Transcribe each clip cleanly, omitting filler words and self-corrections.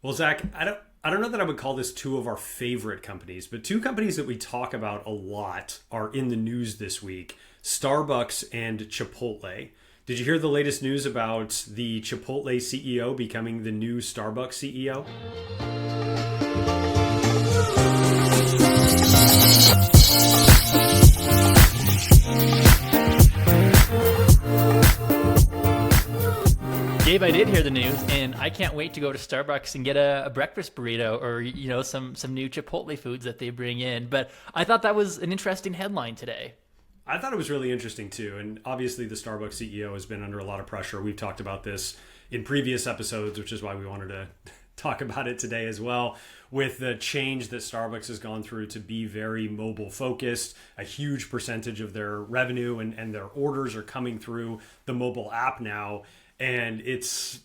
Well, Zach, I don't know that I would call this two of our favorite companies, but two companies that we talk about a lot are in the news this week: Starbucks and Chipotle. Did you hear the latest news about the Chipotle CEO becoming the new Starbucks CEO? Gabe, I did hear the news, and I can't wait to go to Starbucks and get a breakfast burrito or some new Chipotle foods that they bring in. But I thought that was an interesting headline today. I thought it was really interesting too. And obviously, the Starbucks CEO has been under a lot of pressure. We've talked about this in previous episodes, which is why we wanted to talk about it today as well. With the change that Starbucks has gone through to be very mobile focused, a huge percentage of their revenue and their orders are coming through the mobile app now. And it's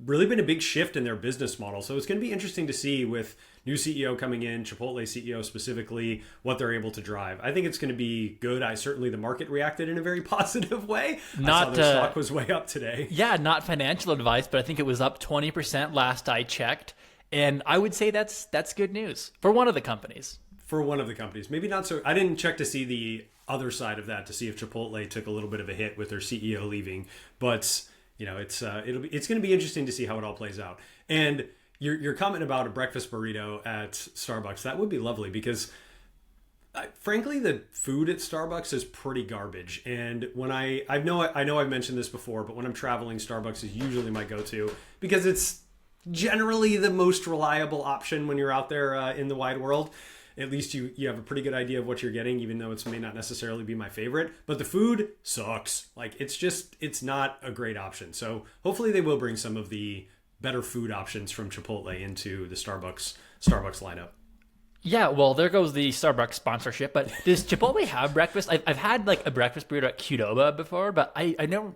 really been a big shift in their business model. So it's going to be interesting to see with new CEO coming in, Chipotle CEO specifically, what they're able to drive. I think it's going to be good. Certainly the market reacted in a very positive way. I saw their stock was way up today. Yeah, not financial advice, but I think it was up 20% last I checked. And I would say that's good news for one of the companies. For one of the companies. Maybe not so. I didn't check to see the other side of that, to see if Chipotle took a little bit of a hit with their CEO leaving. But it's going to be interesting to see how it all plays out. And your comment about a breakfast burrito at Starbucks, that would be lovely because frankly, the food at Starbucks is pretty garbage. And when I know I've mentioned this before, but when I'm traveling, Starbucks is usually my go-to because it's generally the most reliable option when you're out there in the wide world. At least you have a pretty good idea of what you're getting, even though it may not necessarily be my favorite. But the food sucks. Like, it's not a great option. So hopefully they will bring some of the better food options from Chipotle into the Starbucks lineup. Yeah, well, there goes the Starbucks sponsorship. But does Chipotle have breakfast? I've had like a breakfast burrito at Qdoba before, but I don't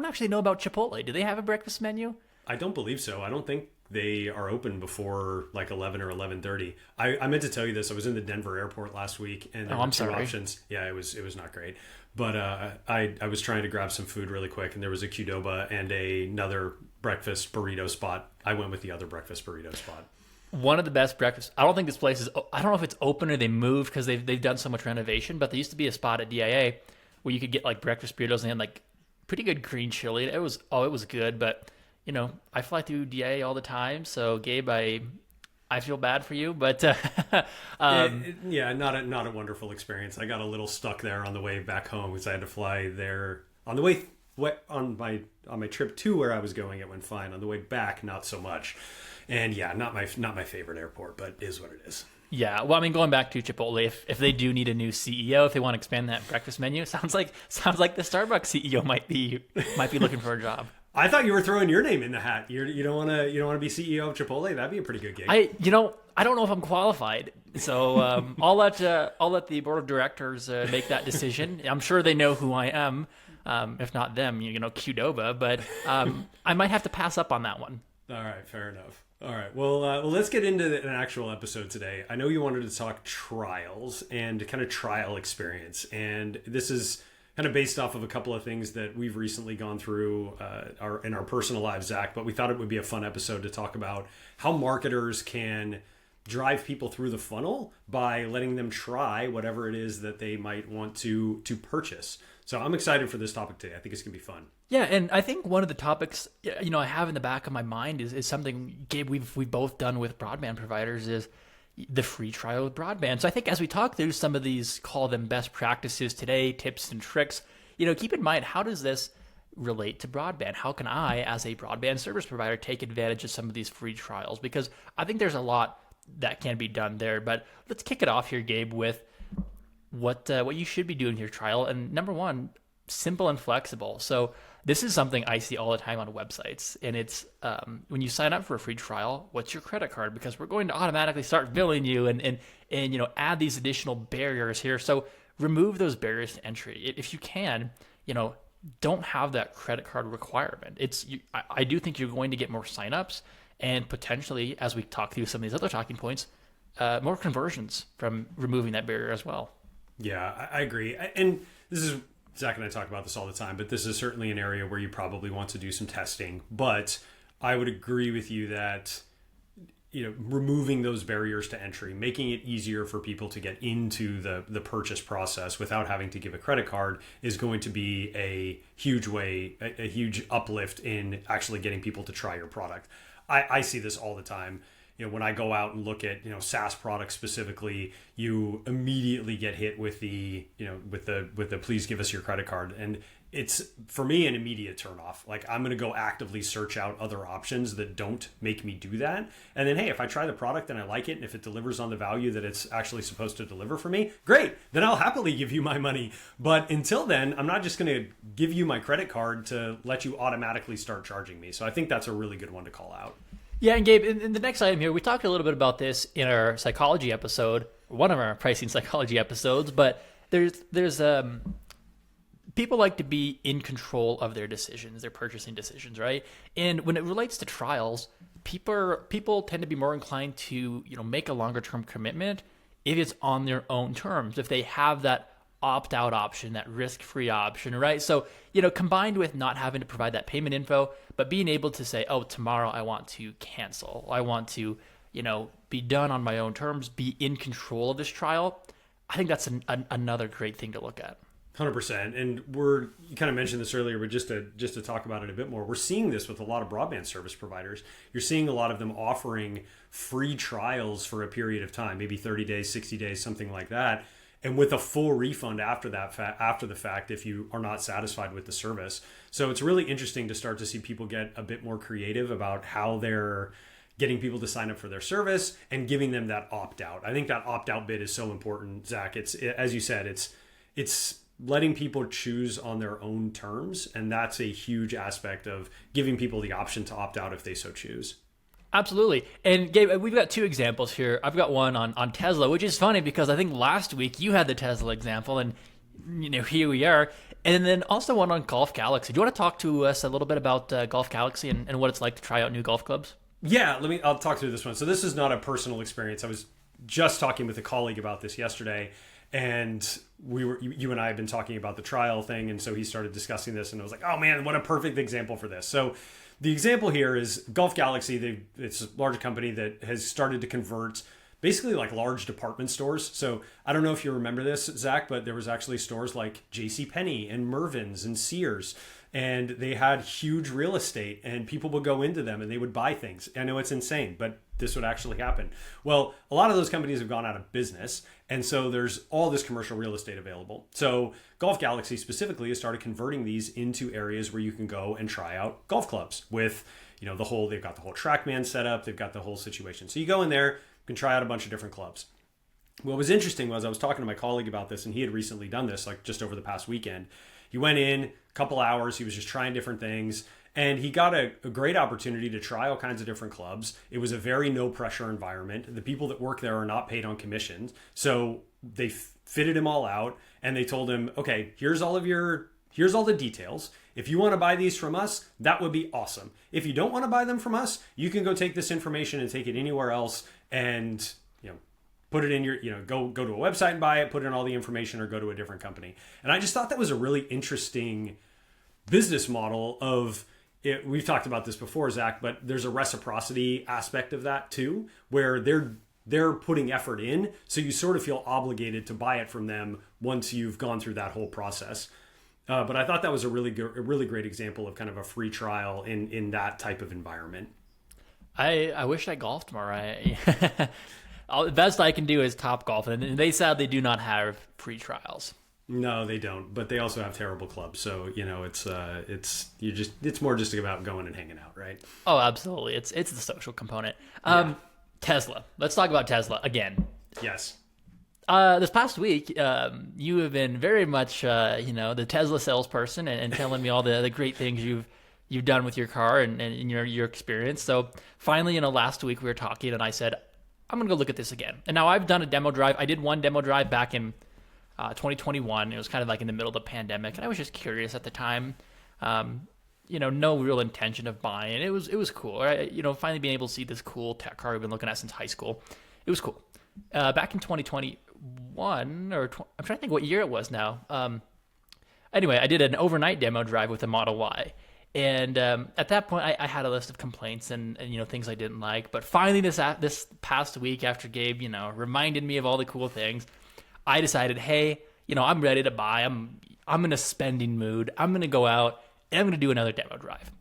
actually know about Chipotle. Do they have a breakfast menu? I don't believe so. I don't think they are open before like 11 or 11:30. I meant to tell you this. I was in the Denver airport last week, and there were two options. Yeah, it was not great. But I was trying to grab some food really quick, and there was a Qdoba and another breakfast burrito spot. I went with the other breakfast burrito spot. One of the best breakfasts. I don't think this place is. I don't know if it's open or they moved because they've done so much renovation. But there used to be a spot at DIA where you could get like breakfast burritos and they had like pretty good green chili. It was good, but. I fly through DA all the time, so Gabe, I feel bad for you, but yeah, not a wonderful experience. I got a little stuck there on the way back home because I had to fly there on the way on my trip to where I was going. It went fine. On the way back, not so much. And yeah, not my favorite airport, but is what it is. Yeah, well, I mean, going back to Chipotle, if they do need a new CEO, if they want to expand that breakfast menu, sounds like the Starbucks CEO might be looking for a job. I thought you were throwing your name in the hat. You don't want to be CEO of Chipotle. That'd be a pretty good gig. I don't know if I'm qualified, so I'll let the board of directors make that decision. I'm sure they know who I am, if not them, Qdoba. But I might have to pass up on that one. All right, fair enough. All right, well, let's get into an actual episode today. I know you wanted to talk trials and kind of trial experience, and this is kind of based off of a couple of things that we've recently gone through in our personal lives, Zach, but we thought it would be a fun episode to talk about how marketers can drive people through the funnel by letting them try whatever it is that they might want to purchase. So I'm excited for this topic today. I think it's going to be fun. Yeah, and I think one of the topics I have in the back of my mind is something, Gabe, we've both done with broadband providers is the free trial of broadband. So I think as we talk through some of these, call them best practices today, tips and tricks, keep in mind, how does this relate to broadband? How can I, as a broadband service provider, take advantage of some of these free trials? Because I think there's a lot that can be done there. But let's kick it off here, Gabe, with what you should be doing in your trial. And number one, simple and flexible. So this is something I see all the time on websites, and it's when you sign up for a free trial, what's your credit card? Because we're going to automatically start billing you and add these additional barriers here. So remove those barriers to entry if you can. Don't have that credit card requirement. I do think you're going to get more signups and potentially, as we talk through some of these other talking points, more conversions from removing that barrier as well. Yeah, I agree, and this is. Zach and I talk about this all the time, but this is certainly an area where you probably want to do some testing. But I would agree with you that removing those barriers to entry, making it easier for people to get into the purchase process without having to give a credit card is going to be a huge uplift in actually getting people to try your product. I see this all the time. When I go out and look at, SaaS products specifically, you immediately get hit with the please give us your credit card. And it's, for me, an immediate turnoff. Like, I'm going to go actively search out other options that don't make me do that. And then, hey, if I try the product and I like it, and if it delivers on the value that it's actually supposed to deliver for me, great. Then I'll happily give you my money. But until then, I'm not just going to give you my credit card to let you automatically start charging me. So I think that's a really good one to call out. Yeah, and Gabe, in the next item here, we talked a little bit about this in our psychology episode, one of our pricing psychology episodes, but there's people like to be in control of their decisions, their purchasing decisions, right? And when it relates to trials, people tend to be more inclined to, make a longer term commitment if it's on their own terms, if they have that opt-out option, that risk-free option, right? So, combined with not having to provide that payment info, but being able to say, oh, tomorrow I want to cancel. I want to, be done on my own terms, be in control of this trial. I think that's another great thing to look at. 100%. And you kind of mentioned this earlier, but just to talk about it a bit more, we're seeing this with a lot of broadband service providers. You're seeing a lot of them offering free trials for a period of time, maybe 30 days, 60 days, something like that. And with a full refund after the fact, if you are not satisfied with the service. So it's really interesting to start to see people get a bit more creative about how they're getting people to sign up for their service and giving them that opt-out. I think that opt-out bit is so important, Zach. It's, as you said, it's letting people choose on their own terms. And that's a huge aspect of giving people the option to opt out if they so choose. Absolutely. And Gabe, we've got two examples here. I've got one on Tesla, which is funny because I think last week you had the Tesla example and, here we are. And then also one on Golf Galaxy. Do you want to talk to us a little bit about Golf Galaxy and what it's like to try out new golf clubs? Yeah, I'll talk through this one. So this is not a personal experience. I was just talking with a colleague about this yesterday, and you and I have been talking about the trial thing. And so he started discussing this and I was like, oh man, what a perfect example for this. So the example here is Golf Galaxy. It's a large company that has started to convert basically like large department stores. So I don't know if you remember this, Zach, but there was actually stores like JCPenney and Mervyn's and Sears, and they had huge real estate and people would go into them and they would buy things. I know it's insane, but this would actually happen. Well, a lot of those companies have gone out of business. And so there's all this commercial real estate available. So Golf Galaxy specifically has started converting these into areas where you can go and try out golf clubs with, they've got the whole TrackMan set up. They've got the whole situation. So you go in there, you can try out a bunch of different clubs. What was interesting was I was talking to my colleague about this, and he had recently done this like just over the past weekend. He went in a couple hours. He was just trying different things. And he got a great opportunity to try all kinds of different clubs. It was a very no pressure environment. The people that work there are not paid on commissions. So they fitted him all out and they told him, okay, here's all the details. If you want to buy these from us, that would be awesome. If you don't want to buy them from us, you can go take this information and take it anywhere else and, put it in your, go to a website and buy it, put in all the information, or go to a different company. And I just thought that was a really interesting business model of, we've talked about this before, Zach, but there's a reciprocity aspect of that too, where they're putting effort in, so you sort of feel obligated to buy it from them once you've gone through that whole process. But I thought that was a really great example of kind of a free trial in that type of environment. I wish I golfed more. The best I can do is Topgolf, and they sadly do not have free trials. No, they don't. But they also have terrible clubs, so it's more just about going and hanging out, right? Oh, absolutely. It's the social component. Tesla. Let's talk about Tesla again. Yes. This past week, you have been very much the Tesla salesperson and telling me all the great things you've done with your car and your experience. So finally, last week we were talking, and I said, I'm gonna go look at this again. And now I've done a demo drive. I did one demo drive back in 2021. It was kind of like in the middle of the pandemic, and I was just curious at the time. No real intention of buying. It was cool. Right? Finally being able to see this cool tech car we've been looking at since high school. It was cool. Back in 2021, I'm trying to think what year it was now. Anyway, I did an overnight demo drive with the Model Y. And at that point, I had a list of complaints and things I didn't like. But finally, this past week, after Gabe reminded me of all the cool things, I decided, hey, I'm ready to buy. I'm in a spending mood. I'm going to go out and I'm going to do another demo drive.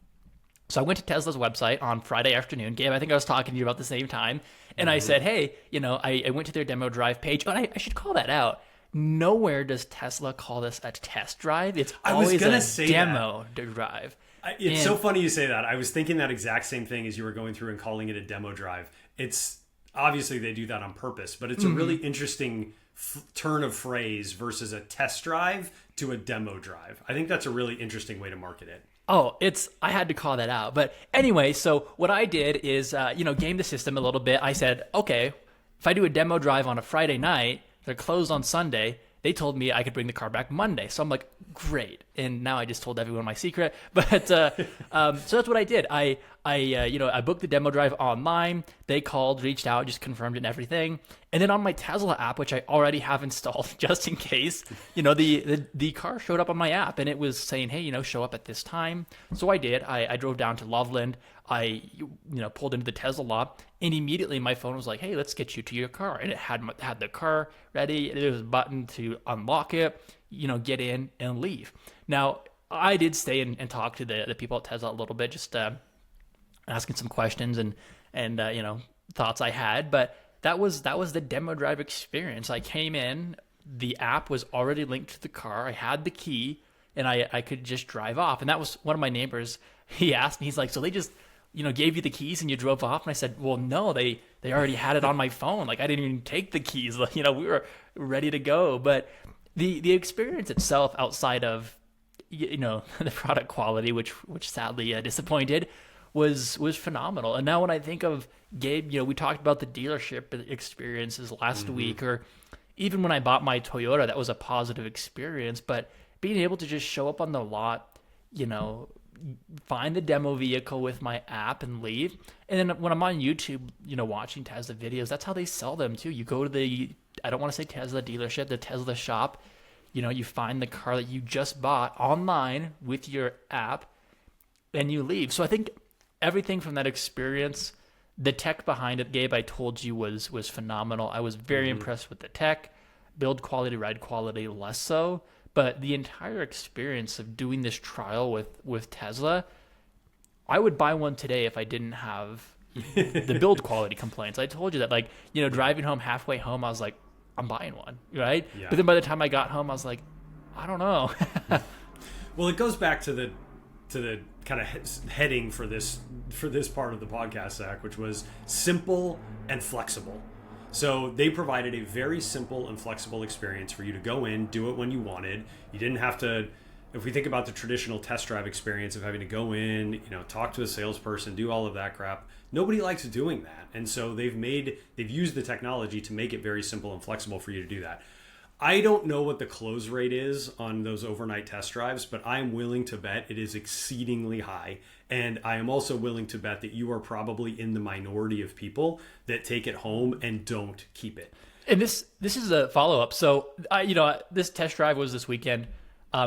So I went to Tesla's website on Friday afternoon. Gabe, I think I was talking to you about the same time. And I said, hey, I went to their demo drive page. But I should call that out. Nowhere does Tesla call this a test drive. It's always a demo drive. It's so funny you say that. I was thinking that exact same thing as you were going through and calling it a demo drive. It's obviously they do that on purpose, but it's a really interesting turn of phrase versus a test drive to a demo drive. I think that's a really interesting way to market it. Oh, I had to call that out. But anyway, so what I did is, game the system a little bit. I said, okay, if I do a demo drive on a Friday night, they're closed on Sunday. They told me I could bring the car back Monday. So I'm like, great. And now I just told everyone my secret. But so that's what I did. I booked the demo drive online. They called, reached out, just confirmed it and everything. And then on my Tesla app, which I already have installed just in case, the car showed up on my app and it was saying, hey, show up at this time. So I did. I drove down to Loveland. I pulled into the Tesla lot, and immediately my phone was like, hey, let's get you to your car. And it had the car ready. There was a button to unlock it, get in and leave. Now, I did stay and talk to the people at Tesla a little bit, just asking some questions and thoughts I had. But that was the demo drive experience. I came in, the app was already linked to the car. I had the key, and I could just drive off. And that was one of my neighbors. He asked me, he's like, so they just gave you the keys and you drove off? And I said, well, no, they already had it on my phone. Like, I didn't even take the keys. We were ready to go. But the experience itself, outside of, the product quality, which sadly disappointed, was phenomenal. And now when I think of Gabe, we talked about the dealership experiences last week, or even when I bought my Toyota, that was a positive experience. But being able to just show up on the lot, find the demo vehicle with my app and leave. And then when I'm on YouTube, watching Tesla videos, that's how they sell them too. You go to I don't want to say Tesla dealership, the Tesla shop, you find the car that you just bought online with your app and you leave. So I think everything from that experience, the tech behind it, Gabe, I told you was phenomenal. I was very impressed with the tech, build quality, ride quality, less so. But the entire experience of doing this trial with Tesla, I would buy one today if I didn't have the build quality complaints. I told you that, driving home, halfway home, I was like, I'm buying one, right? Yeah. But then by the time I got home, I was like, I don't know. Well, it goes back to the kind of heading for this part of the podcast, Zach, which was simple and flexible. So they provided a very simple and flexible experience for you to go in, do it when you wanted. You didn't have to, if we think about the traditional test drive experience of having to go in, talk to a salesperson, do all of that crap. Nobody likes doing that. And so they've used the technology to make it very simple and flexible for you to do that. I don't know what the close rate is on those overnight test drives, but I'm willing to bet it is exceedingly high. And I am also willing to bet that you are probably in the minority of people that take it home and don't keep it. And this is a follow-up. So, this test drive was this weekend.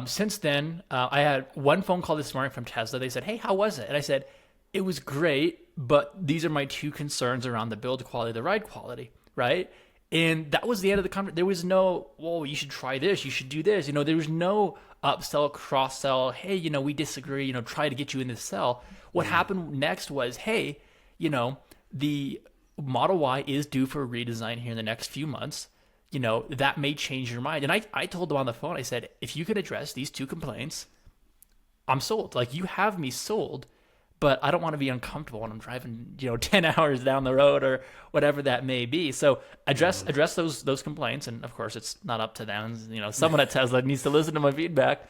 Since then, I had one phone call this morning from Tesla. They said, hey, how was it? And I said, it was great, but these are my two concerns around the build quality, the ride quality, right? And that was the end of the conversation. There was no, well, you should try this, you should do this. There was no upsell, cross-sell, hey, we disagree, try to get you in this sell. What happened next was, hey, the Model Y is due for a redesign here in the next few months. That may change your mind. And I told them on the phone, I said, if you could address these two complaints, I'm sold. Like, you have me sold. But I don't want to be uncomfortable when I'm driving, 10 hours down the road or whatever that may be. So address those complaints, and of course it's not up to them. Someone at Tesla needs to listen to my feedback.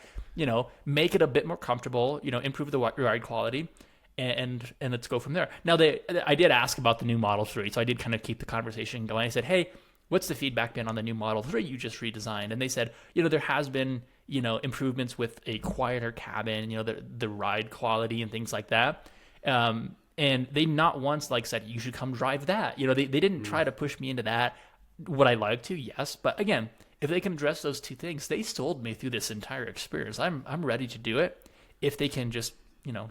Make it a bit more comfortable. Improve the ride quality, and let's go from there. Now I did ask about the new Model 3, so I did kind of keep the conversation going. I said, hey, what's the feedback been on the new Model 3 you just redesigned? And they said, there has been improvements with a quieter cabin, the ride quality and things like that. And they not once said, you should come drive that. They didn't try to push me into that. Would I like to? Yes. But again, if they can address those two things, they sold me through this entire experience. I'm ready to do it if they can just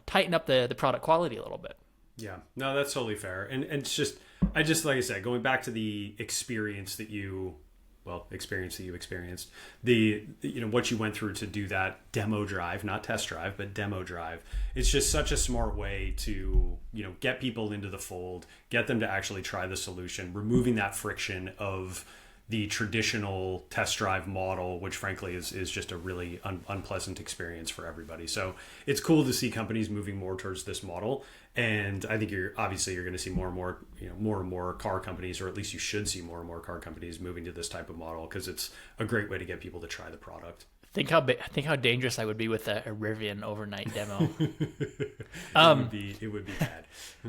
tighten up the product quality a little bit. Yeah, no, that's totally fair. And it's just, like I said, going back to the experience that you experienced, what you went through to do that demo drive, not test drive, but demo drive. It's just such a smart way to, get people into the fold, get them to actually try the solution, removing that friction of the traditional test drive model, which frankly is just a really unpleasant experience for everybody. So it's cool to see companies moving more towards this model. And I think you're going to see more and more car companies, or at least you should see more and more car companies moving to this type of model, because it's a great way to get people to try the product. Think how dangerous I would be with a Rivian overnight demo. It would be bad.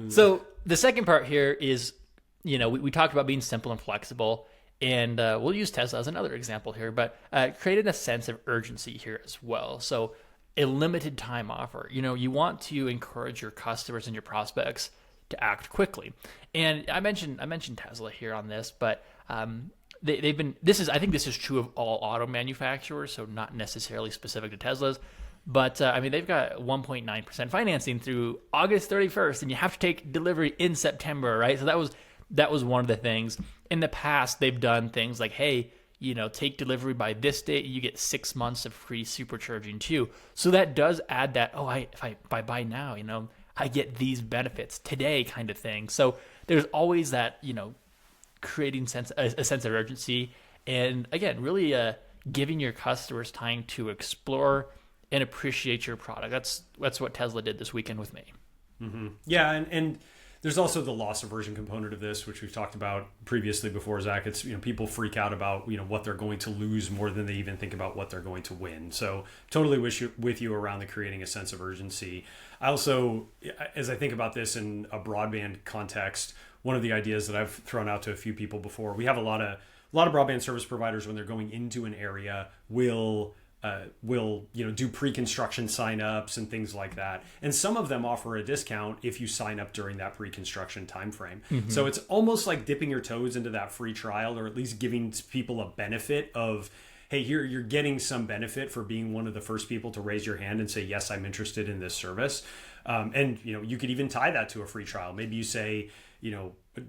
So the second part here is, we talked about being simple and flexible. And we'll use Tesla as another example here, but created a sense of urgency here as well. So a limited time offer. You want to encourage your customers and your prospects to act quickly. And I mentioned Tesla here on this, but they've been. I think this is true of all auto manufacturers, so not necessarily specific to Tesla's. But they've got 1.9% financing through August 31st, and you have to take delivery in September, right? So that was one of the things. In the past, they've done things like, hey, take delivery by this date, you get 6 months of free supercharging too. So that does add that, if I buy now, I get these benefits today kind of thing. So there's always that, creating a sense of urgency. And again, really giving your customers time to explore and appreciate your product. That's what Tesla did this weekend with me. Mm-hmm. Yeah, and there's also the loss aversion component of this, which we've talked about previously before, Zach. It's, people freak out about, what they're going to lose more than they even think about what they're going to win. So totally with you around the creating a sense of urgency. I also, as I think about this in a broadband context, one of the ideas that I've thrown out to a few people before, we have a lot of broadband service providers, when they're going into an area, will do pre-construction signups and things like that, and some of them offer a discount if you sign up during that pre-construction time frame. Mm-hmm. So it's almost like dipping your toes into that free trial, or at least giving people a benefit of, hey, here you're getting some benefit for being one of the first people to raise your hand and say, yes, I'm interested in this service. And you could even tie that to a free trial. Maybe you say,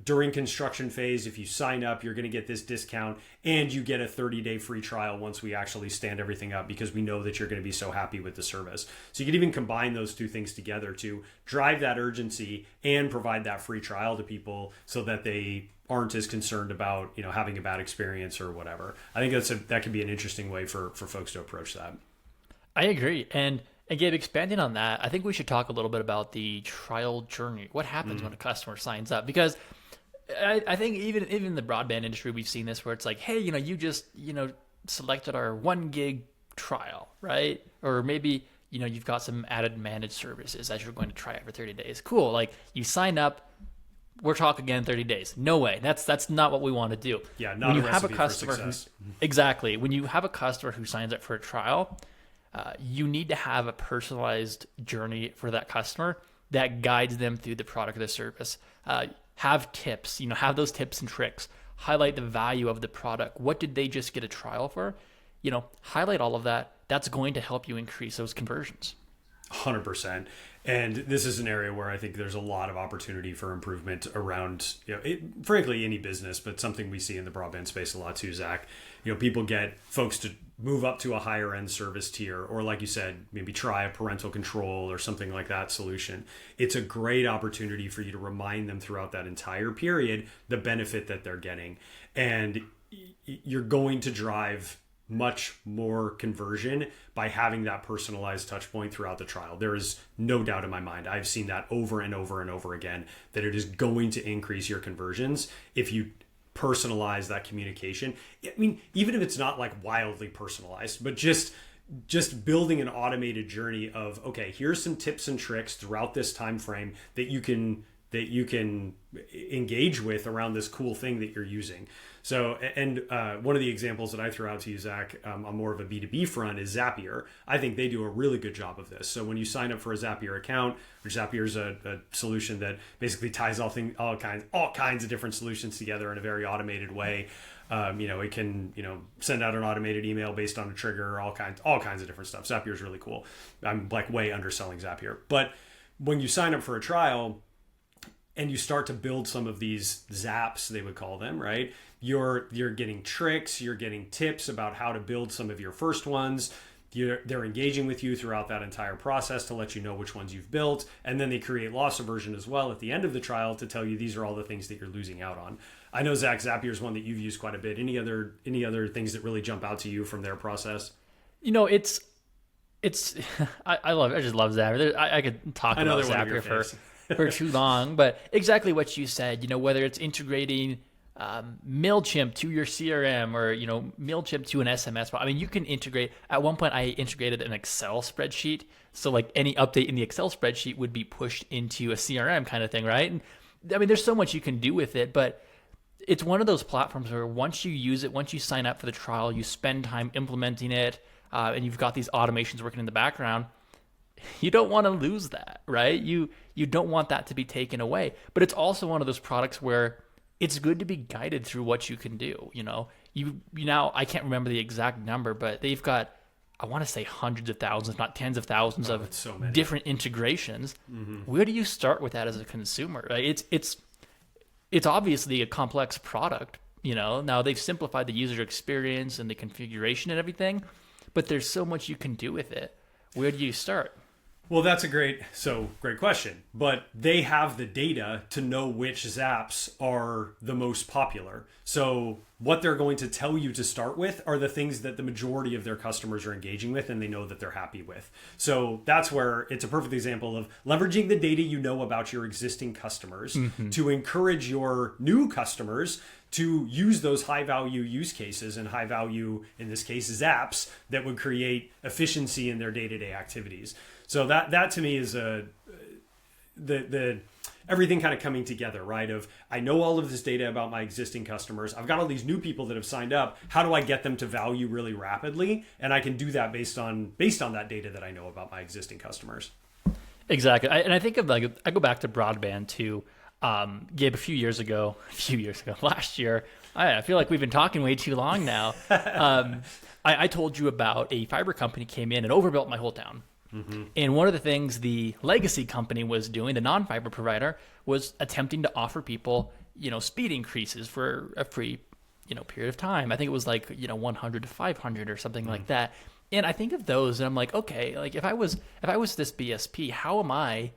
during construction phase, if you sign up, you're going to get this discount, and you get a 30-day free trial once we actually stand everything up, because we know that you're going to be so happy with the service. So you could even combine those two things together to drive that urgency and provide that free trial to people, so that they aren't as concerned about, having a bad experience or whatever. I think that could be an interesting way for folks to approach that. I agree. And Gabe, expanding on that, I think we should talk a little bit about the trial journey. What happens when a customer signs up? Because I think even in the broadband industry, we've seen this where it's like, hey, you just, selected our 1 gig trial, right? Or maybe, you've got some added managed services as you're going to try it for 30 days. Cool. Like, you sign up, we're talking again in 30 days. No way. That's not what we want to do. Yeah, not a recipe for success. Exactly. When you have a customer who signs up for a trial, you need to have a personalized journey for that customer that guides them through the product or the service. Have tips, have those tips and tricks. Highlight the value of the product. What did they just get a trial for? Highlight all of that. That's going to help you increase those conversions. 100%. And this is an area where I think there's a lot of opportunity for improvement around, frankly, any business, but something we see in the broadband space a lot too, Zach. People get folks to move up to a higher end service tier, or like you said, maybe try a parental control or something like that solution. It's a great opportunity for you to remind them throughout that entire period the benefit that they're getting. And you're going to drive much more conversion by having that personalized touch point throughout the trial. There is no doubt in my mind. I've seen that over and over and over again, that it is going to increase your conversions if you personalize that communication. I mean, even if it's not like wildly personalized, but just building an automated journey of, okay, here's some tips and tricks throughout this time frame that you can engage with around this cool thing that you're using. So, and one of the examples that I threw out to you, Zach, on more of a B2B front is Zapier. I think they do a really good job of this. So when you sign up for a Zapier account, which Zapier is a solution that basically ties all kinds of different solutions together in a very automated way. It can, send out an automated email based on a trigger, all kinds of different stuff. Zapier is really cool. I'm like way underselling Zapier. But when you sign up for a trial and you start to build some of these zaps, they would call them, right? You're getting tricks, you're getting tips about how to build some of your first ones. They're engaging with you throughout that entire process to let you know which ones you've built. And then they create loss aversion as well at the end of the trial to tell you these are all the things that you're losing out on. I know, Zach, Zapier is one that you've used quite a bit. Any other things that really jump out to you from their process? It's I just love Zapier. I could talk about Zapier for too long, but exactly what you said, whether it's integrating MailChimp to your CRM or, MailChimp to an SMS. I mean, you can integrate. At one point, I integrated an Excel spreadsheet. So like any update in the Excel spreadsheet would be pushed into a CRM kind of thing, right? And I mean, there's so much you can do with it, but it's one of those platforms where once you use it, once you sign up for the trial, you spend time implementing it, and you've got these automations working in the background, you don't want to lose that, right? You don't want that to be taken away. But it's also one of those products where it's good to be guided through what you can do. You now, I can't remember the exact number, but they've got, I want to say hundreds of thousands, not tens of thousands of so different integrations. Mm-hmm. Where do you start with that as a consumer? Right? It's obviously a complex product. Now they've simplified the user experience and the configuration and everything, but there's so much you can do with it. Where do you start? Well, that's a great question. But they have the data to know which zaps are the most popular. So what they're going to tell you to start with are the things that the majority of their customers are engaging with and they know that they're happy with. So that's where it's a perfect example of leveraging the data you know about your existing customers to encourage your new customers to use those high value use cases and high value, in this case, zaps that would create efficiency in their day-to-day activities. So that to me is the everything kind of coming together, right? Of I know all of this data about my existing customers. I've got all these new people that have signed up. How do I get them to value really rapidly? And I can do that based on that data that I know about my existing customers. Exactly. I think of I go back to broadband too. Gabe, a few years ago, last year, I feel like we've been talking way too long now. I told you about a fiber company came in and overbuilt my whole town. Mm-hmm. And one of the things the legacy company was doing, the non-fiber provider, was attempting to offer people, speed increases for a free, period of time. I think it was 100 to 500 or something like that. And I think of those and I'm like, okay, like if I was this BSP, how am I,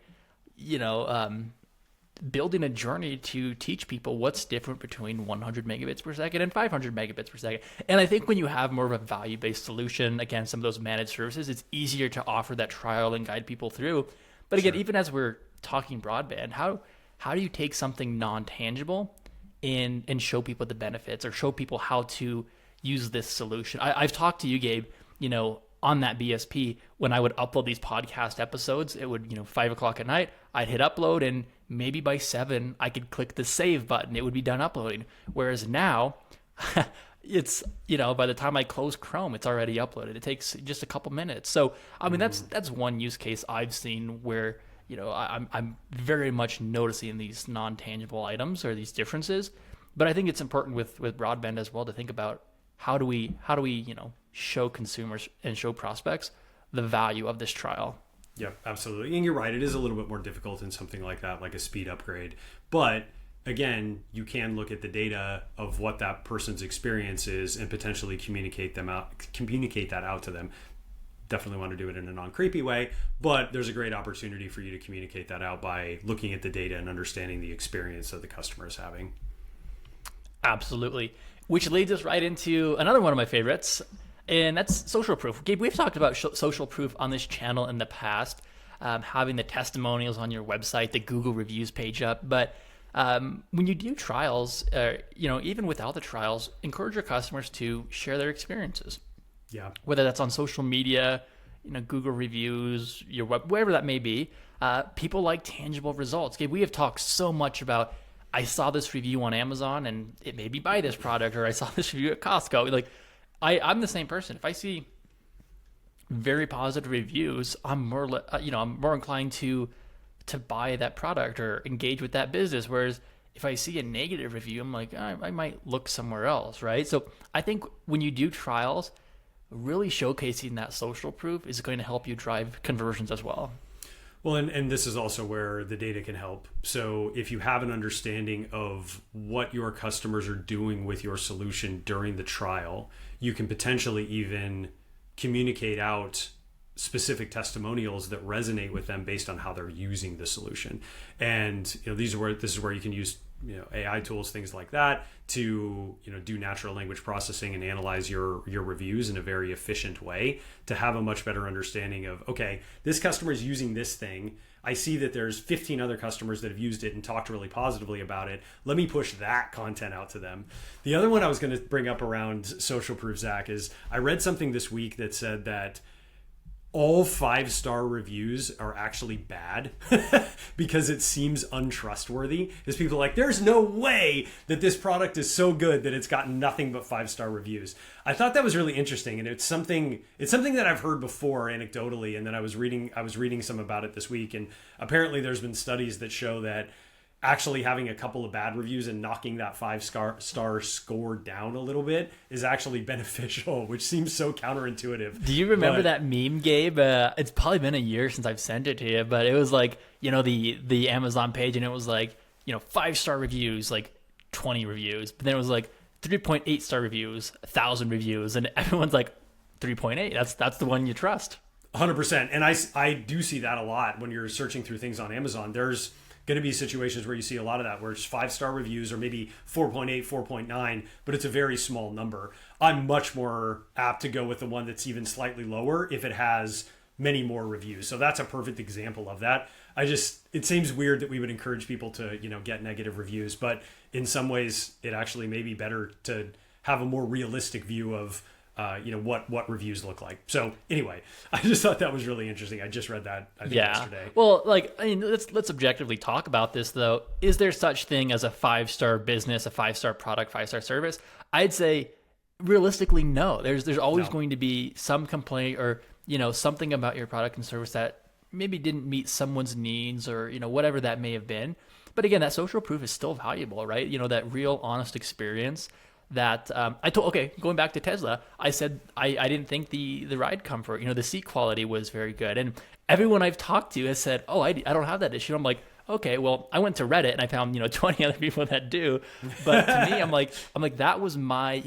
building a journey to teach people what's different between 100 megabits per second and 500 megabits per second. And I think when you have more of a value-based solution, again, some of those managed services, it's easier to offer that trial and guide people through. But again, even as we're talking broadband, how do you take something non-tangible and show people the benefits or show people how to use this solution? I've talked to you, Gabe, on that BSP, when I would upload these podcast episodes, it would, 5 o'clock at night, I'd hit upload and maybe by 7, I could click the save button. It would be done uploading. Whereas now it's, by the time I close Chrome, it's already uploaded. It takes just a couple minutes. So, I mean, that's one use case I've seen where, I'm very much noticing these non-tangible items or these differences. But I think it's important with broadband as well to think about how do we, show consumers and show prospects the value of this trial. Yeah, absolutely. And you're right. It is a little bit more difficult in something like that, like a speed upgrade. But again, you can look at the data of what that person's experience is and potentially communicate that out to them. Definitely want to do it in a non-creepy way, but there's a great opportunity for you to communicate that out by looking at the data and understanding the experience that the customer is having. Absolutely. Which leads us right into another one of my favorites, and that's social proof. Gabe, we've talked about social proof on this channel in the past, having the testimonials on your website, the Google reviews page up. But when you do trials, even without the trials, encourage your customers to share their experiences. Yeah. Whether that's on social media, Google reviews, your web, wherever that may be. People like tangible results. Gabe, we have talked so much about I saw this review on Amazon and it made me buy this product, or I saw this review at Costco. Like, I'm the same person. If I see very positive reviews, I'm more inclined to buy that product or engage with that business. Whereas if I see a negative review, I'm like, I might look somewhere else, right? So I think when you do trials, really showcasing that social proof is going to help you drive conversions as well. Well, and this is also where the data can help. So if you have an understanding of what your customers are doing with your solution during the trial, you can potentially even communicate out specific testimonials that resonate with them based on how they're using the solution. And this is where you can use AI tools, things like that, to do natural language processing and analyze your reviews in a very efficient way to have a much better understanding of, okay, this customer is using this thing. I see that there's 15 other customers that have used it and talked really positively about it. Let me push that content out to them. The other one I was going to bring up around social proof, Zach, is I read something this week that said that all 5-star reviews are actually bad because it seems untrustworthy. Is people are like, there's no way that this product is so good that it's gotten nothing but 5-star reviews. I thought that was really interesting, and it's something that I've heard before anecdotally, and then I was reading some about it this week, and apparently there's been studies that show that actually having a couple of bad reviews and knocking that 5-star score down a little bit is actually beneficial, which seems so counterintuitive. Do you remember that meme, Gabe? It's probably been a year since I've sent it to you, but it was like, the Amazon page, and it was like, 5-star reviews, like 20 reviews, but then it was like 3.8 star reviews, 1,000 reviews, and everyone's like 3.8. That's the one you trust. 100%. And I do see that a lot when you're searching through things on Amazon. There's going to be situations where you see a lot of that, where it's 5-star reviews or maybe 4.8, 4.9, but it's a very small number. I'm much more apt to go with the one that's even slightly lower if it has many more reviews. So that's a perfect example of that. It seems weird that we would encourage people to, get negative reviews, but in some ways it actually may be better to have a more realistic view of what reviews look like. So anyway, I just thought that was really interesting. I just read that yesterday. Well, let's objectively talk about this though. Is there such thing as a 5-star business, a 5-star product, 5-star service? I'd say realistically, no. There's always going to be some complaint or something about your product and service that maybe didn't meet someone's needs, or whatever that may have been. But again, that social proof is still valuable, right? That real honest experience. That going back to Tesla, I said I didn't think the ride comfort, the seat quality was very good, and everyone I've talked to has said, oh, I don't have that issue. I'm like, okay, well, I went to Reddit and I found 20 other people that do, but to me, I'm like that was my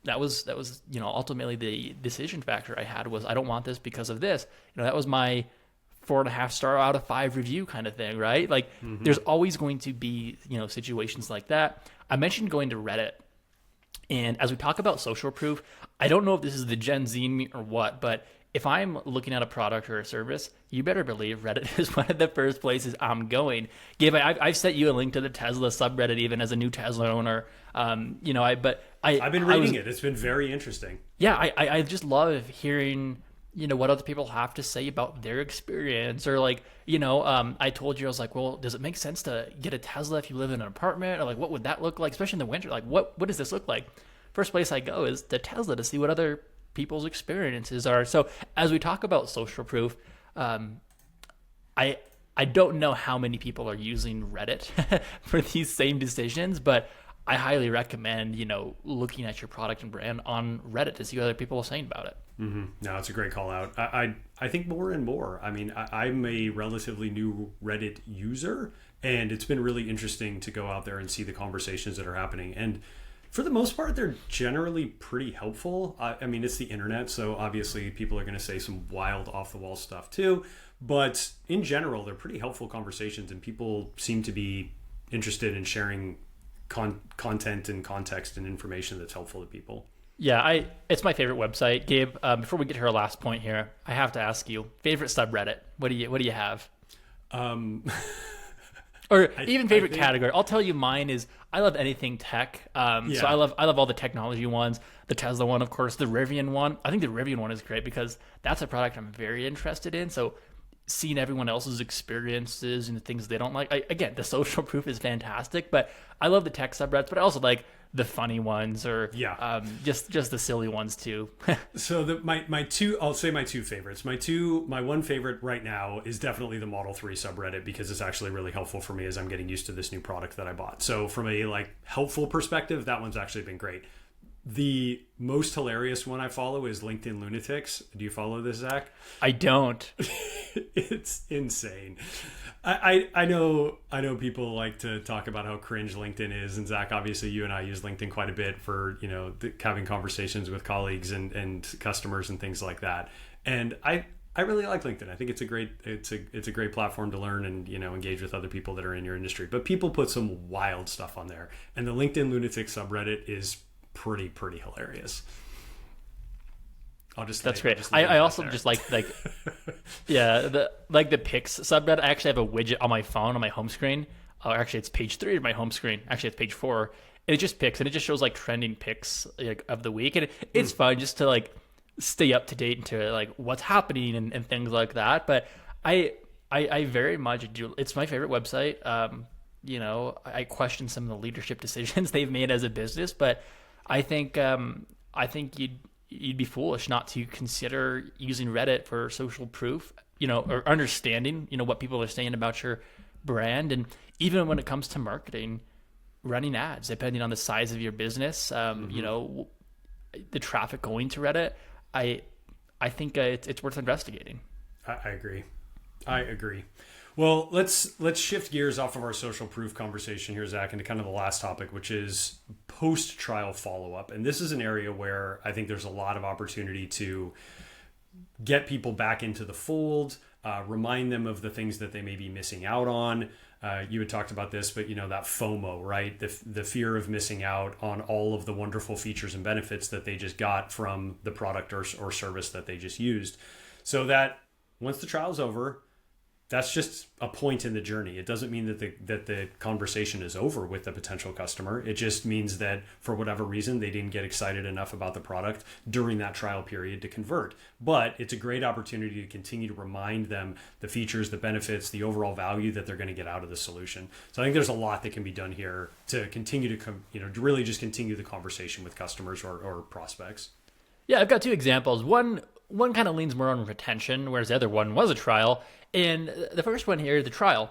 that was ultimately the decision factor I had was I don't want this because of this. That was my 4.5 star out of 5 review kind of thing, right? Like there's always going to be situations like that. I mentioned going to Reddit. And as we talk about social proof, I don't know if this is the Gen Z in me or what, but if I'm looking at a product or a service, you better believe Reddit is one of the first places I'm going. Gabe, I've sent you a link to the Tesla subreddit, even as a new Tesla owner. I've been reading it. It's been very interesting. Yeah, I just love hearing what other people have to say about their experience, or I told you, I was like, well, does it make sense to get a Tesla if you live in an apartment, or like, what would that look like, especially in the winter? Like, what does this look like? First place I go is to Tesla to see what other people's experiences are. So as we talk about social proof, I don't know how many people are using Reddit for these same decisions, but I highly recommend, looking at your product and brand on Reddit to see what other people are saying about it. Mm-hmm. No, it's a great call out. I think more and more. I mean, I'm a relatively new Reddit user, and it's been really interesting to go out there and see the conversations that are happening. And for the most part, they're generally pretty helpful. I mean, it's the internet, so obviously people are going to say some wild off-the-wall stuff too. But in general, they're pretty helpful conversations, and people seem to be interested in sharing content and context and information that's helpful to people. Yeah, it's my favorite website. Gabe, before we get to our last point here, I have to ask you, favorite subreddit? What do you have? Or even favorite category. I'll tell you mine is I love anything tech. So I love all the technology ones. The Tesla one, of course, the Rivian one. I think the Rivian one is great because that's a product I'm very interested in. So seeing everyone else's experiences and the things they don't like. Again, the social proof is fantastic, but I love the tech subreddits, but I also like the funny ones or just the silly ones too. So I'll say my two favorites. My one favorite right now is definitely the Model 3 subreddit, because it's actually really helpful for me as I'm getting used to this new product that I bought. So from a like helpful perspective, that one's actually been great. The most hilarious one I follow is LinkedIn Lunatics. Do you follow this, Zach? I don't. It's insane. I know people like to talk about how cringe LinkedIn is, and Zach, obviously you and I use LinkedIn quite a bit for, having conversations with colleagues and customers and things like that. And I really like LinkedIn. I think it's a great platform to learn and, engage with other people that are in your industry. But people put some wild stuff on there, and the LinkedIn Lunatics subreddit is pretty hilarious. That's great. I also just like the pics subreddit. I actually have a widget on my phone on my home screen. Actually, it's page 3 of my home screen. Actually, it's page 4. And it just pics, and it just shows like trending pics like of the week, and it's fun just to like stay up to date into like what's happening and things like that. But I very much do. It's my favorite website. I question some of the leadership decisions they've made as a business, but I think you'd be foolish not to consider using Reddit for social proof, or understanding, what people are saying about your brand. And even when it comes to marketing, running ads, depending on the size of your business, the traffic going to Reddit, I think it's worth investigating. I agree. Well, let's shift gears off of our social proof conversation here, Zach, into kind of the last topic, which is post-trial follow-up. And this is an area where I think there's a lot of opportunity to get people back into the fold, remind them of the things that they may be missing out on. You had talked about this, but that FOMO, right? The fear of missing out on all of the wonderful features and benefits that they just got from the product or service that they just used. So that once the trial's over, that's just a point in the journey. It doesn't mean that the conversation is over with the potential customer. It just means that for whatever reason, they didn't get excited enough about the product during that trial period to convert. But it's a great opportunity to continue to remind them the features, the benefits, the overall value that they're going to get out of the solution. So I think there's a lot that can be done here to continue to really just continue the conversation with customers or prospects. Yeah, I've got 2 examples. One kind of leans more on retention, whereas the other one was a trial. And the first one here, the trial,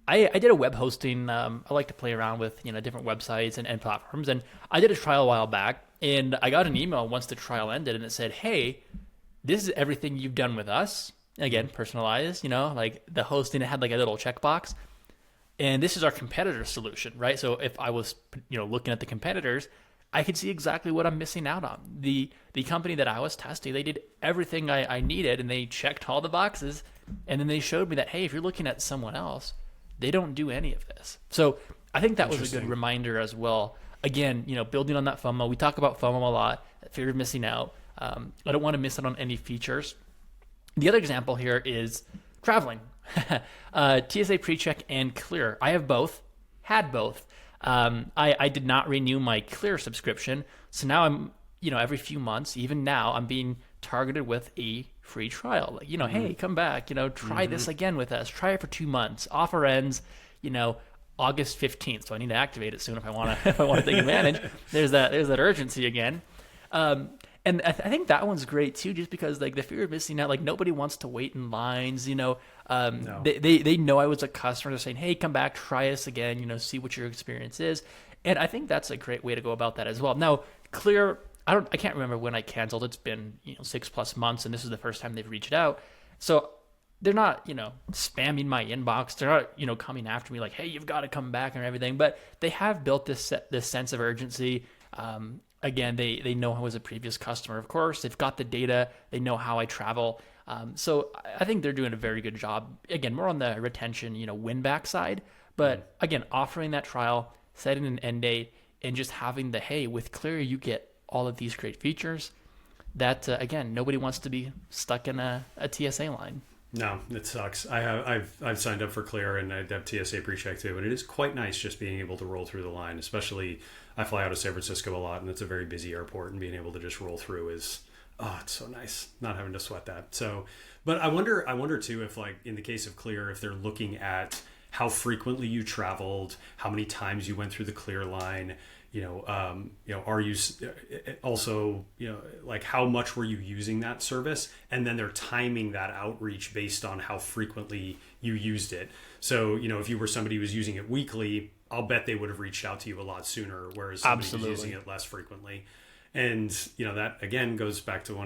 I did a web hosting. I like to play around with different websites and platforms, and I did a trial a while back, and I got an email once the trial ended, and it said, "Hey, this is everything you've done with us." Again, personalized. Like the hosting, it had like a little checkbox, and this is our competitor solution, right? So if I was looking at the competitors, I could see exactly what I'm missing out on. The company that I was testing, they did everything I needed, and they checked all the boxes. And then they showed me that, hey, if you're looking at someone else, they don't do any of this. So I think that was a good reminder as well. Again, building on that FOMO. We talk about FOMO a lot, fear of missing out. I don't want to miss out on any features. The other example here is traveling. TSA PreCheck and Clear. I have both, had both. I did not renew my Clear subscription. So now I'm, every few months, even now, I'm being targeted with a free trial. Like, hey, come back, try this again with us. Try it for 2 months. Offer ends, August 15th. So I need to activate it soon if I want to take advantage. There's that urgency again. And I think that one's great too, just because like the fear of missing out, like nobody wants to wait in lines, No. They know I was a customer. They're saying, hey, come back, try us again, see what your experience is. And I think that's a great way to go about that as well. Now, Clear, I can't remember when I canceled. It's been 6+ months, and this is the first time they've reached out. So they're not spamming my inbox. They're not coming after me like, hey, you've got to come back and everything. But they have built this sense of urgency. Again, they know I was a previous customer. Of course, they've got the data. They know how I travel. So I think they're doing a very good job. Again, more on the retention, win back side. But again, offering that trial, setting an end date, and just having the, hey, with Clear, you get all of these great features that, again, nobody wants to be stuck in a TSA line. No, it sucks. I've signed up for Clear, and I have TSA PreCheck too, and it is quite nice just being able to roll through the line. Especially, I fly out of San Francisco a lot, and it's a very busy airport, and being able to just roll through is Oh, it's so nice not having to sweat that. So, but I wonder too if, like in the case of Clear, if they're looking at how frequently you traveled, how many times you went through the Clear line. Are you also, like how much were you using that service? And then they're timing that outreach based on how frequently you used it. So, if you were somebody who was using it weekly, I'll bet they would have reached out to you a lot sooner, whereas somebody who's using it less frequently. And, that again goes back to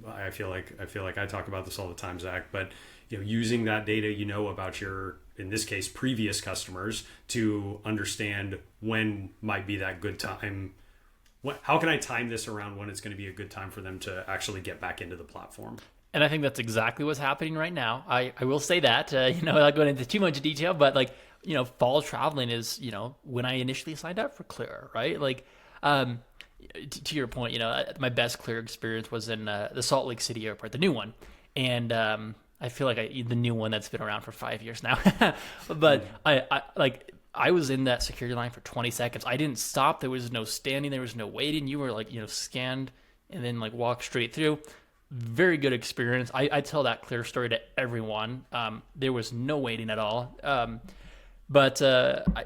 I feel like I talk about this all the time, Zach, but, using that data, about your, in this case, previous customers to understand when might be that good time. How can I time this around when it's going to be a good time for them to actually get back into the platform? And I think that's exactly what's happening right now. I will say that, without going into too much detail, but fall traveling is, when I initially signed up for Clear, right? To your point, my best Clear experience was in the Salt Lake City airport, the new one. And I feel like the new one that's been around for 5 years now. But I was in that security line for 20 seconds. I didn't stop. There was no standing. There was no waiting. You were scanned and then walk straight through. Very good experience. I tell that Clear story to everyone. There was no waiting at all. But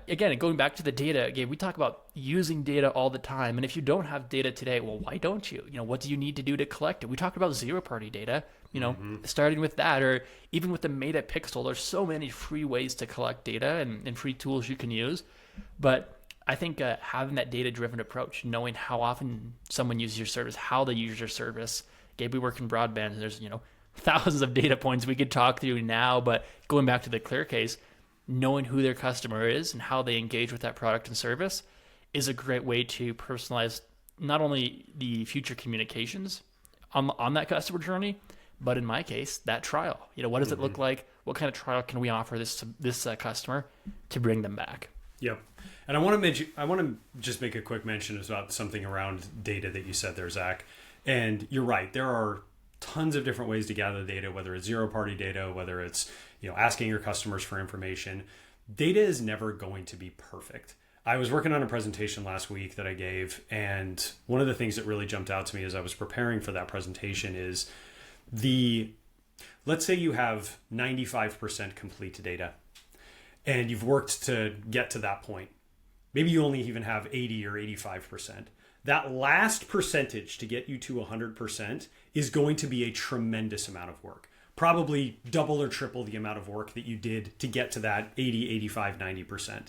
again, going back to the data, Gabe, we talk about using data all the time. And if you don't have data today, well, why don't you? What do you need to do to collect it? We talked about zero-party data, starting with that, or even with the Meta Pixel. There's so many free ways to collect data and free tools you can use. But I think having that data-driven approach, knowing how often someone uses your service, how they use your service. Gabe, we work in broadband, and there's, thousands of data points we could talk through now. But going back to the Clear case, knowing who their customer is and how they engage with that product and service is a great way to personalize not only the future communications on that customer journey, but in my case, that trial. What does it look like? What kind of trial can we offer this customer to bring them back? Yep. And I want to just make a quick mention about something around data that you said there, Zach. And you're right. There are tons of different ways to gather data, whether it's zero-party data, whether it's asking your customers for information. Data is never going to be perfect. I was working on a presentation last week that I gave, and one of the things that really jumped out to me as I was preparing for that presentation is let's say you have 95% complete data, and you've worked to get to that point. Maybe you only even have 80 or 85%. That last percentage to get you to 100% is going to be a tremendous amount of work. Probably double or triple the amount of work that you did to get to that 80, 85, 90%.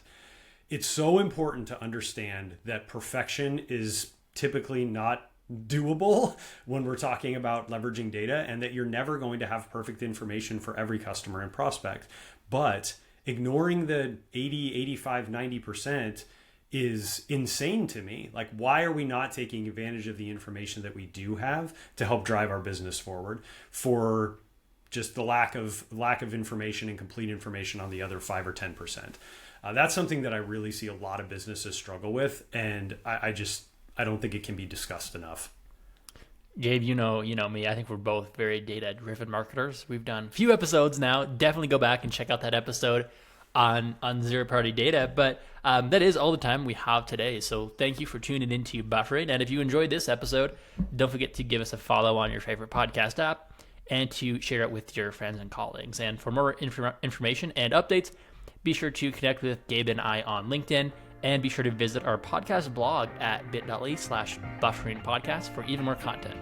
It's so important to understand that perfection is typically not doable when we're talking about leveraging data, and that you're never going to have perfect information for every customer and prospect. But ignoring the 80, 85, 90% is insane to me. Like, why are we not taking advantage of the information that we do have to help drive our business forward for just the lack of information and complete information on the other 5 or 10%? That's something that I really see a lot of businesses struggle with, and I don't think it can be discussed enough. Gabe, you know me. I think we're both very data-driven marketers. We've done a few episodes now. Definitely go back and check out that episode on zero-party data. But that is all the time we have today. So thank you for tuning into Buffering. And if you enjoyed this episode, don't forget to give us a follow on your favorite podcast app and to share it with your friends and colleagues. And for more information and updates, be sure to connect with Gabe and I on LinkedIn. And be sure to visit our podcast blog at bit.ly/bufferingpodcast for even more content.